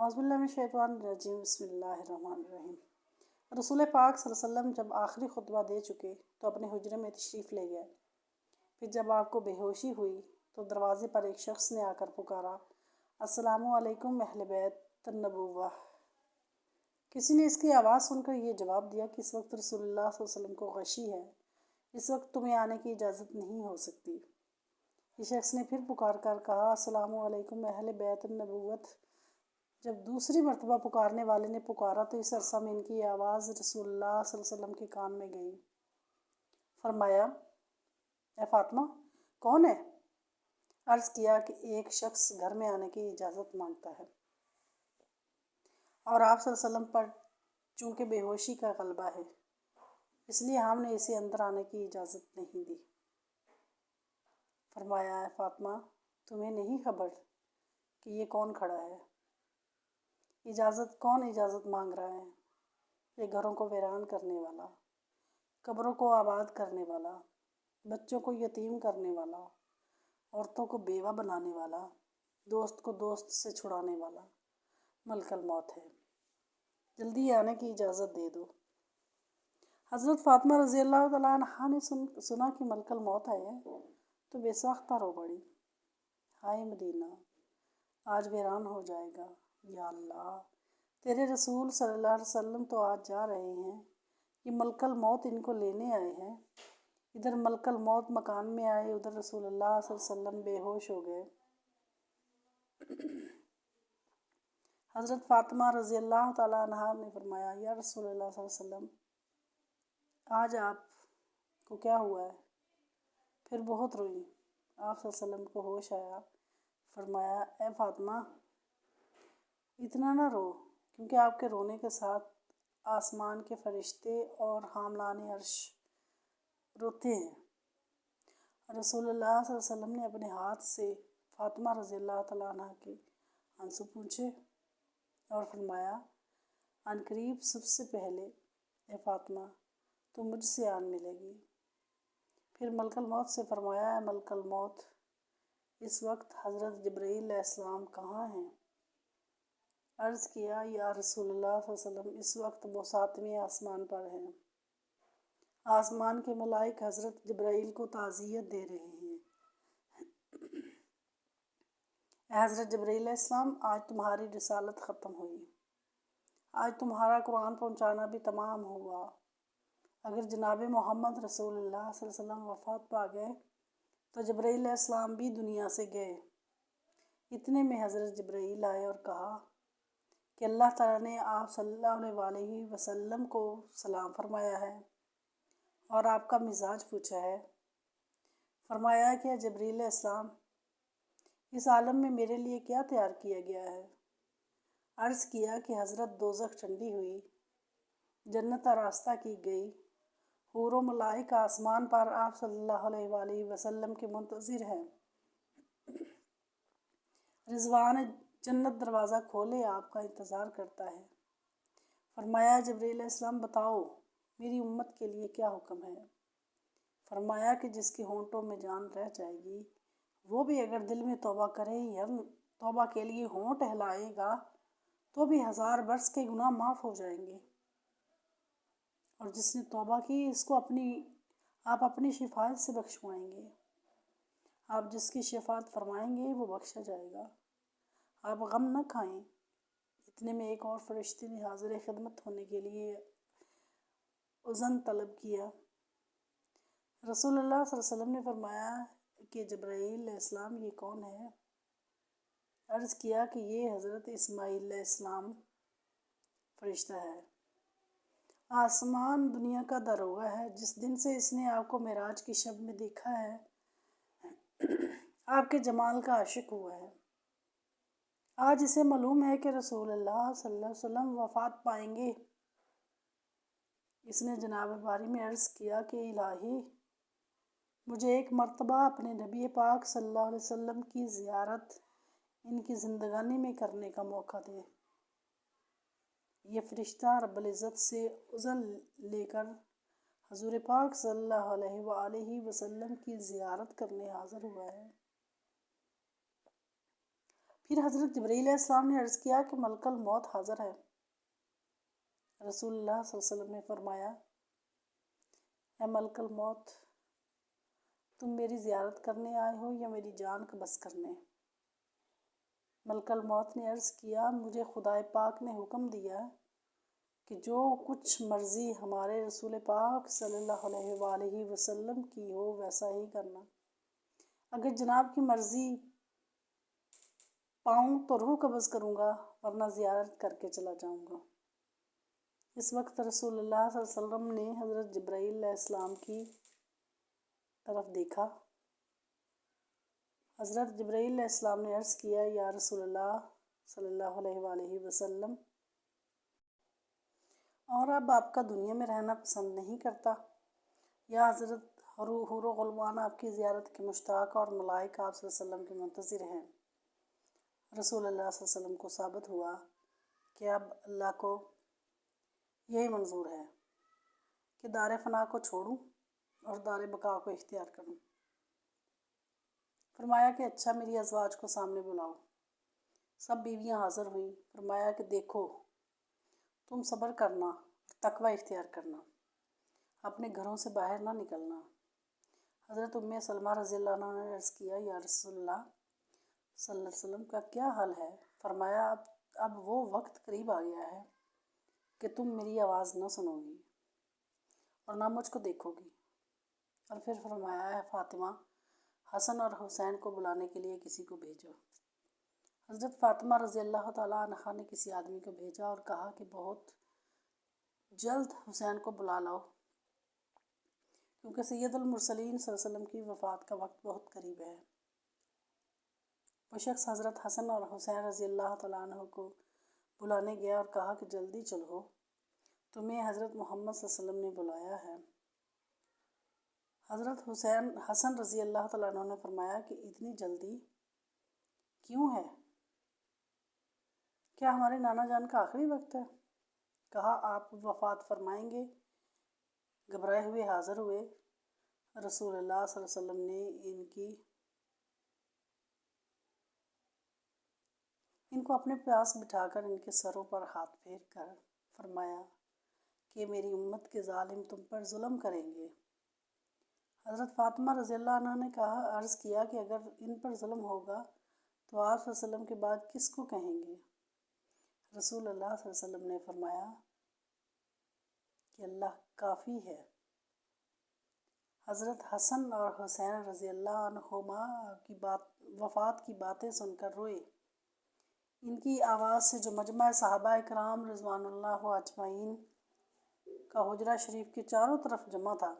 اعوذ باللہ من الشیطان الرجیم بسم اللہ الرحمن الرحیم۔ رسول پاک صلی اللہ علیہ وسلم جب آخری خطبہ دے چکے تو اپنے حجرے میں تشریف لے گئے۔ پھر جب آپ کو بے ہوشی ہوئی تو دروازے پر ایک شخص نے آ کر پکارا، السلام علیکم اہل بیت النبوہ۔ کسی نے اس کی آواز سن کر یہ جواب دیا کہ اس وقت رسول اللہ صلی اللہ علیہ وسلم کو غشی ہے، اس وقت تمہیں آنے کی اجازت نہیں ہو سکتی۔ یہ شخص نے پھر پکار کر کہا، السلام علیکم اہل بیت النبوت۔ جب دوسری مرتبہ پکارنے والے نے پکارا تو اس عرصہ میں ان کی آواز رسول اللہ صلی اللہ علیہ وسلم کے کان میں گئی۔ فرمایا، اے فاطمہ، کون ہے؟ عرض کیا کہ ایک شخص گھر میں آنے کی اجازت مانگتا ہے، اور آپ صلی اللہ علیہ وسلم پر چونکہ بے ہوشی کا غلبہ ہے اس لیے ہم نے اسے اندر آنے کی اجازت نہیں دی۔ فرمایا، اے فاطمہ، تمہیں نہیں خبر کہ یہ کون کھڑا ہے؟ کون اجازت مانگ رہا ہے؟ یہ گھروں کو ویران کرنے والا، قبروں کو آباد کرنے والا، بچوں کو یتیم کرنے والا، عورتوں کو بیوہ بنانے والا، دوست کو دوست سے چھڑانے والا ملک الموت ہے۔ جلدی آنے کی اجازت دے دو۔ حضرت فاطمہ رضی اللہ تعالیٰ عنہا نے سنا کہ ملک الموت ہے تو بے ساختہ رو پڑی، ہائے مدینہ آج ویران ہو جائے گا، یا اللہ تیرے رسول صلی اللہ علیہ وسلم تو آج جا رہے ہیں، یہ ملک الموت ان کو لینے آئے ہیں۔ ادھر ملک الموت مکان میں آئے، ادھر رسول اللہ صلی اللہ علیہ وسلم بے ہوش ہو گئے۔ حضرت فاطمہ رضی اللہ تعالیٰ عنہا نے فرمایا، یا رسول اللہ صلی اللہ علیہ وسلم، آج آپ کو کیا ہوا ہے؟ پھر بہت روئی۔ آپ صلی اللہ علیہ وسلم کو ہوش آیا۔ فرمایا، اے فاطمہ، اتنا نہ رو، کیونکہ آپ کے رونے کے ساتھ آسمان کے فرشتے اور حاملان عرش روتے ہیں۔ رسول اللہ صلی اللہ علیہ وسلم نے اپنے ہاتھ سے فاطمہ رضی اللہ تعالیٰ عنہ کے آنسو پوچھے اور فرمایا، عن قریب سب سے پہلے اے فاطمہ تو مجھ سے آن ملے گی۔ پھر ملک الموت سے فرمایا، اے ملک الموت، اس وقت حضرت جبرائیل علیہ السلام کہاں ہیں؟ عرض کیا، یا رسول اللہ صلی اللہ علیہ وسلم، اس وقت وہ 7ویں آسمان پر ہیں، آسمان کے ملائک حضرت جبرائیل کو تعزیت دے رہے ہیں۔ اے حضرت جبرائیل علیہ السلام، آج تمہاری رسالت ختم ہوئی، آج تمہارا قرآن پہنچانا بھی تمام ہوا۔ اگر جناب محمد رسول اللہ صلی اللہ علیہ وسلم وفات پا گئے تو جبرائیل علیہ السلام بھی دنیا سے گئے۔ اتنے میں حضرت جبرائیل آئے اور کہا کہ اللہ تعالیٰ نے آپ صلی اللہ علیہ وسلم کو سلام فرمایا ہے اور آپ کا مزاج پوچھا ہے۔ فرمایا کہ جبرائیل علیہ السلام، اس عالم میں میرے لیے کیا تیار کیا گیا ہے؟ عرض کیا کہ حضرت دوزخ ٹھنڈی ہوئی، جنت آراستہ کی گئی، حور و ملائک آسمان پر آپ صلی اللہ علیہ وسلم کے منتظر ہیں، رضوان جنت دروازہ کھولے آپ کا انتظار کرتا ہے۔ فرمایا، جبرائیل علیہ السلام، بتاؤ میری امت کے لیے کیا حکم ہے؟ فرمایا کہ جس کے ہونٹوں میں جان رہ جائے گی وہ بھی اگر دل میں توبہ کرے یا توبہ کے لیے ہونٹ ہلائے گا تو بھی 1000 برس کے گناہ معاف ہو جائیں گے، اور جس نے توبہ کی اس کو آپ اپنی شفاعت سے بخشوائیں گے، آپ جس کی شفاعت فرمائیں گے وہ بخشا جائے گا، آپ غم نہ کھائیں۔ اتنے میں ایک اور فرشتے نے حاضر خدمت ہونے کے لیے اذن طلب کیا۔ رسول اللہ صلی اللہ علیہ وسلم نے فرمایا کہ جبرائیل علیہ السلام، یہ کون ہے؟ عرض کیا کہ یہ حضرت اسماعیل علیہ السلام فرشتہ ہے، آسمان دنیا کا داروغہ ہے۔ جس دن سے اس نے آپ کو معراج کی شب میں دیکھا ہے آپ کے جمال کا عاشق ہوا ہے۔ آج اسے معلوم ہے کہ رسول اللہ صلی اللہ علیہ وسلم وفات پائیں گے۔ اس نے جناب باری میں عرض کیا کہ الہی، مجھے ایک مرتبہ اپنے نبی پاک صلی اللہ علیہ وسلم کی زیارت ان کی زندگانی میں کرنے کا موقع دے۔ یہ فرشتہ رب العزت سے اذن لے کر حضور پاک صلی اللہ علیہ وآلہ وسلم کی زیارت کرنے حاضر ہوا ہے۔ پھر حضرت جبرائیل علیہ السلام نے عرض کیا کہ ملک الموت حاضر ہے۔ رسول اللہ صلی اللہ علیہ وسلم نے فرمایا، اے ملک الموت، تم میری زیارت کرنے آئے ہو یا میری جان قبض کرنے؟ ملک الموت نے عرض کیا، مجھے خدائے پاک نے حکم دیا کہ جو کچھ مرضی ہمارے رسول پاک صلی اللہ علیہ وآلہ وسلم کی ہو ویسا ہی کرنا۔ اگر جناب کی مرضی پاؤں تو روح قبض کروں گا، ورنہ زیارت کر کے چلا جاؤں گا۔ اس وقت رسول اللہ صلی اللہ علیہ وسلم نے حضرت جبرائیل علیہ السلام کی طرف دیکھا۔ حضرت جبرائیل علیہ السلام نے عرض کیا، یا رسول اللہ صلی اللہ علیہ وآلہ وسلم، اور اب آپ کا دنیا میں رہنا پسند نہیں کرتا؟ یا حضرت حور و غلمان آپ کی زیارت کے مشتاق اور ملائکہ آپ صلی اللہ علیہ وسلم کے منتظر ہیں؟ رسول اللہ صلی اللہ علیہ وسلم کو ثابت ہوا کہ اب اللہ کو یہی منظور ہے کہ دار فنا کو چھوڑوں اور دار بقا کو اختیار کروں۔ فرمایا کہ اچھا، میری ازواج کو سامنے بلاؤ۔ سب بیویاں حاضر ہوئیں۔ فرمایا کہ دیکھو، تم صبر کرنا اور تقوی اختیار کرنا، اپنے گھروں سے باہر نہ نکلنا۔ حضرت ام سلمہ رضی اللہ عنہ نے عرض کیا، یا رسول اللہ صلی اللہ علیہ وسلم کا کیا حال ہے؟ فرمایا، اب وہ وقت قریب آ گیا ہے کہ تم میری آواز نہ سنو گی اور نہ مجھ کو دیکھو گی۔ اور پھر فرمایا، ہے فاطمہ، حسن اور حسین کو بلانے کے لیے کسی کو بھیجو۔ حضرت فاطمہ رضی اللہ تعالیٰ عنہا نے کسی آدمی کو بھیجا اور کہا کہ بہت جلد حسین کو بلا لاؤ، کیونکہ سید المرسلین صلی اللہ علیہ وسلم کی وفات کا وقت بہت قریب ہے۔ وہ شخص حضرت حسن اور حسین رضی اللہ تعالیٰ عنہ کو بلانے گیا اور کہا کہ جلدی چلو، تمہیں حضرت محمد صلی اللہ علیہ وسلم نے بلایا ہے۔ حضرت حسن رضی اللہ تعالیٰ عنہ نے فرمایا کہ اتنی جلدی کیوں ہے؟ کیا ہمارے نانا جان کا آخری وقت ہے؟ کہا، آپ وفات فرمائیں گے؟ گھبرائے ہوئے حاضر ہوئے۔ رسول اللہ صلی اللہ علیہ وسلم نے ان کو اپنے پاس بٹھا کر ان کے سروں پر ہاتھ پھیر کر فرمایا کہ میری امت کے ظالم تم پر ظلم کریں گے۔ حضرت فاطمہ رضی اللہ عنہ نے عرض کیا کہ اگر ان پر ظلم ہوگا تو آپ صلی اللہ علیہ وسلم کے بعد کس کو کہیں گے؟ رسول اللہ صلی اللہ علیہ وسلم نے فرمایا کہ اللہ کافی ہے۔ حضرت حسن اور حسین رضی اللہ عنہما کی وفات کی باتیں سن کر روئے۔ ان کی آواز سے جو مجمع صحابہ کرام رضوان اللہ اجمعین کا حجرہ شریف کے چاروں طرف جمع تھا،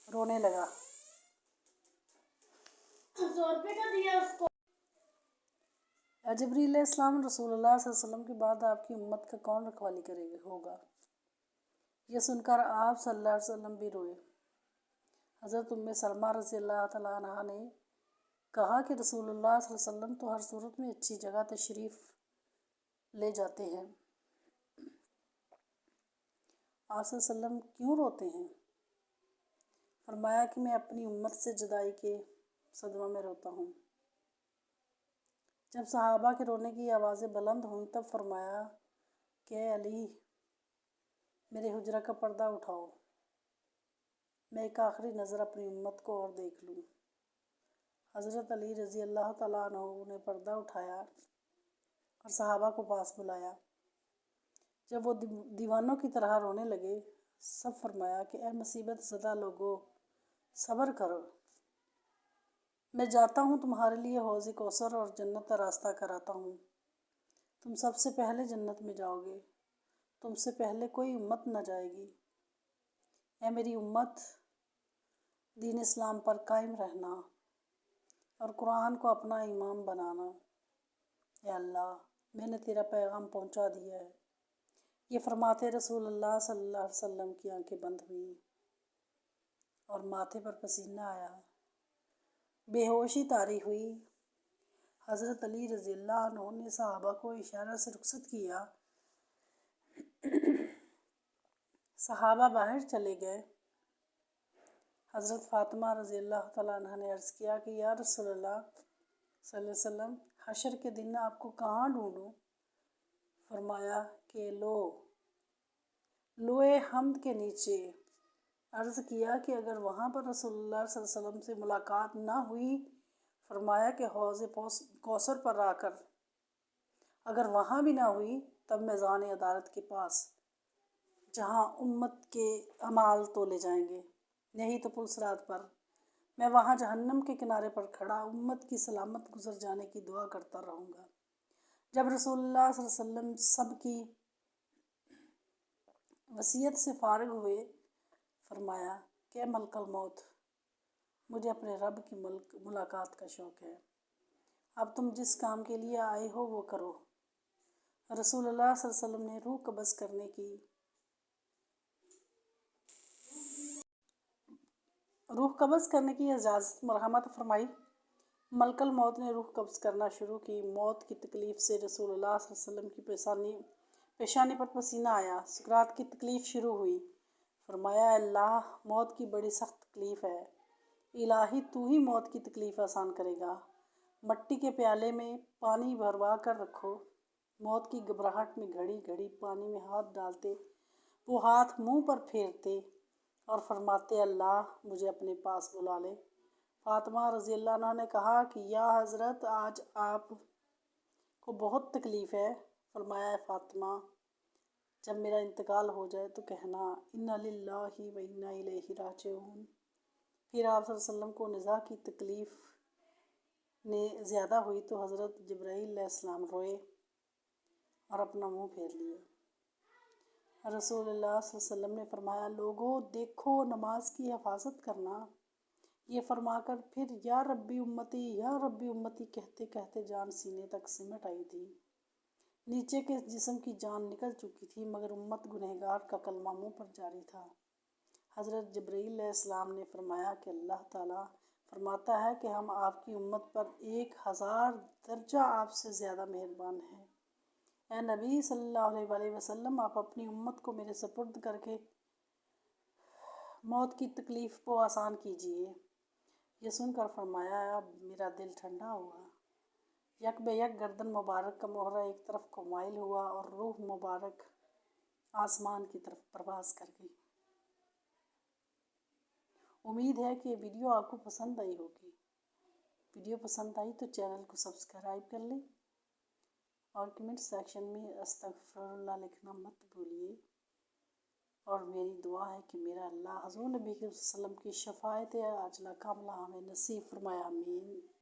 رونے لگا۔ اے جبرائیل علیہ السلام، رسول اللہ صلی اللہ علیہ وسلم کے بعد آپ کی امت کا کون رکھوالی ہوگا؟ یہ سن کر آپ صلی اللہ علیہ وسلم بھی روئے۔ حضرت ام سلمہ رضی اللہ تعالیٰ عنہا نے کہا کہ رسول اللہ صلی اللہ علیہ وسلم تو ہر صورت میں اچھی جگہ تشریف لے جاتے ہیں، آپ صلی اللہ علیہ وسلم کیوں روتے ہیں؟ فرمایا کہ میں اپنی امت سے جدائی کے صدمہ میں روتا ہوں۔ جب صحابہ کے رونے کی آوازیں بلند ہوئیں تب فرمایا کہ اے علی، میرے حجرہ کا پردہ اٹھاؤ، میں ایک آخری نظر اپنی امت کو اور دیکھ لوں۔ حضرت علی رضی اللہ تعالیٰ عنہ نے پردہ اٹھایا اور صحابہ کو پاس بلایا۔ جب وہ دیوانوں کی طرح رونے لگے، سب فرمایا کہ اے مصیبت زدہ لوگو، صبر کرو، میں جاتا ہوں تمہارے لیے حوض کوثر اور جنت کا راستہ کراتا ہوں۔ تم سب سے پہلے جنت میں جاؤ گے، تم سے پہلے کوئی امت نہ جائے گی۔ اے میری امت، دین اسلام پر قائم رہنا اور قرآن کو اپنا امام بنانا۔ اے اللہ، میں نے تیرا پیغام پہنچا دیا ہے۔ یہ فرماتے رسول اللہ صلی اللہ علیہ وسلم کی آنکھیں بند ہوئیں اور ماتھے پر پسینہ آیا، بے ہوشی طاری ہوئی۔ حضرت علی رضی اللہ عنہ نے صحابہ کو اشارہ سے رخصت کیا۔ صحابہ باہر چلے گئے۔ حضرت فاطمہ رضی اللہ تعالیٰ عنہ نے عرض کیا کہ یا رسول اللہ صلی اللہ علیہ وسلم، حشر کے دن آپ کو کہاں ڈھونڈوں؟ فرمایا کہ لوئے حمد کے نیچے۔ عرض کیا کہ اگر وہاں پر رسول اللہ صلی اللہ علیہ وسلم سے ملاقات نہ ہوئی؟ فرمایا کہ حوض کوثر پر آ کر۔ اگر وہاں بھی نہ ہوئی تب میزان عدالت کے پاس، جہاں امت کے اعمال تولے جائیں گے، نہیں تو پل صراط پر۔ میں وہاں جہنم کے کنارے پر کھڑا امت کی سلامت گزر جانے کی دعا کرتا رہوں گا۔ جب رسول اللہ صلی اللہ علیہ وسلم سب کی وصیت سے فارغ ہوئے، فرمایا کہ ملک الموت، مجھے اپنے رب کی ملاقات کا شوق ہے۔ اب تم جس کام کے لیے آئے ہو وہ کرو۔ رسول اللہ صلی اللہ علیہ وسلم نے روح قبض کرنے کی اجازت مرحمت فرمائی۔ ملک الموت نے روح قبض کرنا شروع کی۔ موت کی تکلیف سے رسول اللہ صلی اللہ علیہ وسلم کی پیشانی پر پسینہ آیا۔ سکرات کی تکلیف شروع ہوئی۔ فرمایا، اے اللہ، موت کی بڑی سخت تکلیف ہے۔ الہی تو ہی موت کی تکلیف آسان کرے گا۔ مٹی کے پیالے میں پانی بھروا کر رکھو۔ موت کی گھبراہٹ میں گھڑی گھڑی پانی میں ہاتھ ڈالتے وہ ہاتھ منہ پر پھیرتے اور فرماتے، اللہ مجھے اپنے پاس بلا لے۔ فاطمہ رضی اللہ عنہا نے کہا کہ یا حضرت، آج آپ کو بہت تکلیف ہے۔ فرمایا، اے فاطمہ، جب میرا انتقال ہو جائے تو کہنا، انا للہ و انا الیہ راجعون۔ پھر آپ صلی اللہ علیہ وسلم کو نزا کی تکلیف نے زیادہ ہوئی تو حضرت جبرائیل علیہ السلام روئے اور اپنا منہ پھیر لیا۔ رسول اللہ صلی اللہ علیہ وسلم نے فرمایا، لوگو دیکھو، نماز کی حفاظت کرنا۔ یہ فرما کر پھر یا ربی امتی، یا ربی امتی کہتے کہتے جان سینے تک سمٹ آئی تھی۔ نیچے کے جسم کی جان نکل چکی تھی، مگر امت گنہگار کا کلمہ منہ پر جاری تھا۔ حضرت جبرائیل علیہ السلام نے فرمایا کہ اللہ تعالیٰ فرماتا ہے کہ ہم آپ کی امت پر 1000 درجہ آپ سے زیادہ مہربان ہیں۔ اے نبی صلی اللہ علیہ وسلم، آپ اپنی امت کو میرے سپرد کر کے موت کی تکلیف کو آسان کیجیے۔ یہ سن کر فرمایا، اب میرا دل ٹھنڈا ہوا۔ یک بے یک گردن مبارک کا مہرہ ایک طرف کو مائل ہوا اور روح مبارک آسمان کی طرف پرواز کر گئی۔ امید ہے کہ یہ ویڈیو آپ کو پسند آئی ہوگی۔ ویڈیو پسند آئی تو چینل کو سبسکرائب کر لیں اور کمنٹ سیکشن میں استغفر اللہ لکھنا مت بھولیے۔ اور میری دعا ہے کہ میرا اللہ حضور نبی صلی اللہ علیہ وسلم کی شفاعت عاجلہ کاملہ ہمیں نصیب فرمائے، آمین۔